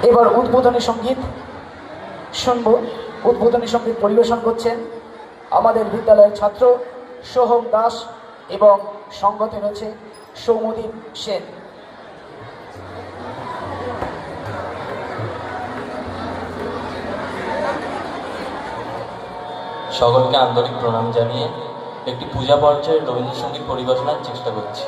এবার উদ্বোধনী সঙ্গীত শুনব। উদ্বোধনী সঙ্গীত পরিবেশন করছেন আমাদের বিদ্যালয়ের ছাত্র সোহম দাস এবং সঙ্গতে রয়েছে সৌমদীপ সেন। সকলকে আন্তরিক প্রণাম জানিয়ে একটি পূজা পর্যায়ের রবীন্দ্রসঙ্গীত পরিবেশনার চেষ্টা করছি।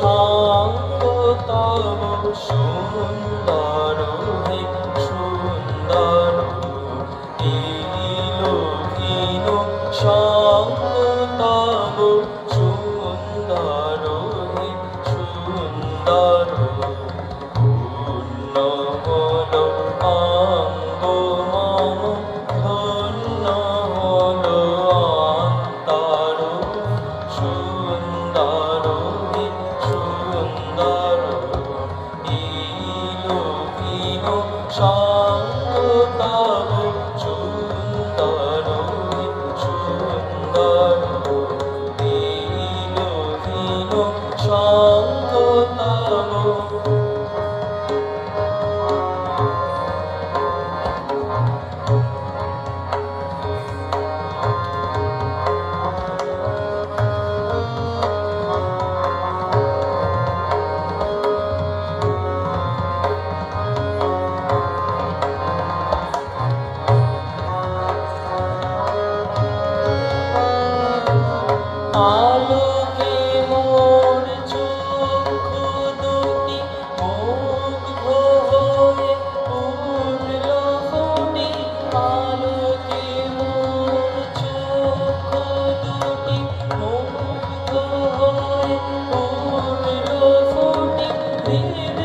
সঙ্গ তব সুন্দর হে সুন্দর, সঙ্গ তব সুন্দর হে সুন্দর, পূর্ণ হল অঙ্গ মম ধন্য হল অন্তর, সুন্দর হে সুন্দর, সঙ্গ তব সুন্দর হে সুন্দর, সঙ্গ তব। আলোকে মোর চক্ষু দুটি মুগ্ধ হয়ে উঠল ফুটি, আলোকে মোর চক্ষু দুটি মুগ্ধ হয়ে উঠল ফুটি, হৃদ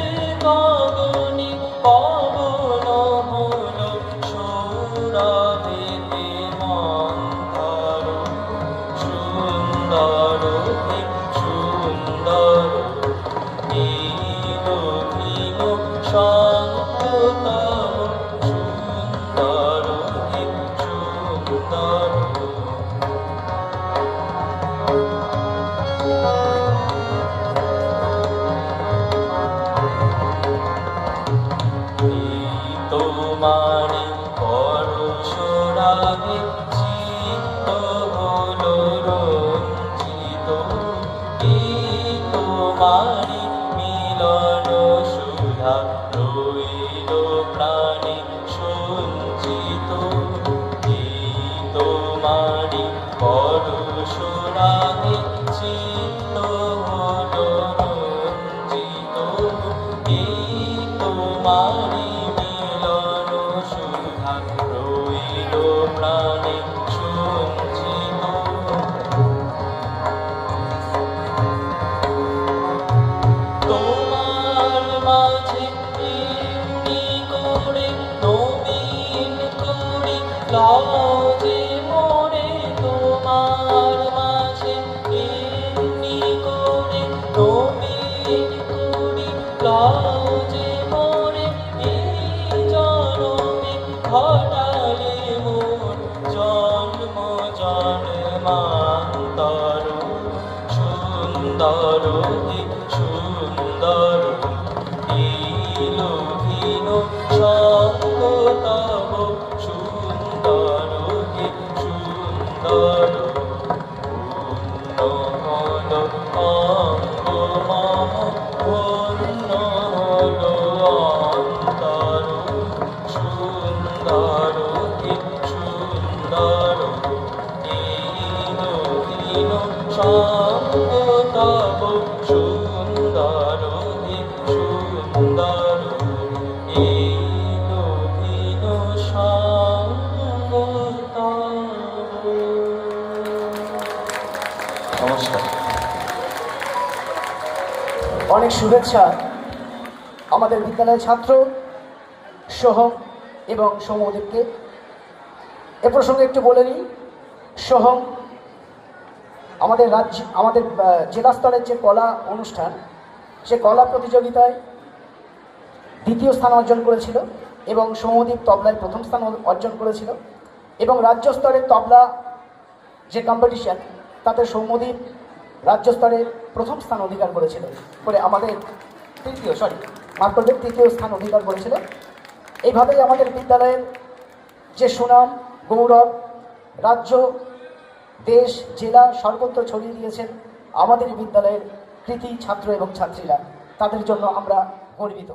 গগনে পবন হল সৌরভেতে মন্থর, সুন্দর হে সুন্দর, সঙ্গ তব সুন্দর হে সুন্দর। তোমারে পরশ রাগে চিত্ত হল রঞ্জিত, তোমারি মিলন সুধা রইল প্রাণে সঞ্চিত, তোমারি পরশ রাগে চিত্ত হল রঞ্জিত, তোমারি মিলন সুধা রইল প্রাণে সঞ্চিত, তোমার মাঝে এমনি করে নবীন করে লজে মোরে, তোমার মাঝে এমনি করে নবীন করে লজে মোরে, এই জনমে ঘটালে মোর জন্ম জন্মান্তর, সুন্দর হে সুন্দর, সঙ্গ তব সুন্দর হে সুন্দর, পূর্ণ হল অঙ্গ মম ধন্য হল অন্তর, সুন্দর হে সুন্দর, সঙ্গ তব সুন্দর হে সুন্দর, সঙ্গ তব। অনেক শুভেচ্ছা আমাদের বিদ্যালয়ের ছাত্র সোহম এবং সৌম্যদেবকে। এ প্রসঙ্গে একটু বলে নিই, সোহম আমাদের জেলা স্তরের যে কলা অনুষ্ঠান, সে কলা প্রতিযোগিতায় দ্বিতীয় স্থান অর্জন করেছিল এবং সৌম্যদীপ তবলায় প্রথম স্থান অর্জন করেছিল, এবং রাজ্য স্তরের তবলা যে কম্পিটিশন, তাতে সৌম্যদীপ রাজ্য স্তরে প্রথম স্থান অধিকার করেছিল, করে আমাদের তৃতীয় স্থান অধিকার করেছিল। এইভাবেই আমাদের বিদ্যালয়ের যে সুনাম গৌরব রাজ্য, দেশ, জেলা সর্বত্র ছড়িয়ে দিয়েছেন আমাদের বিদ্যালয়ের কৃতি ছাত্র এবং ছাত্রীরা। তাদের জন্য আমরা গর্বিত।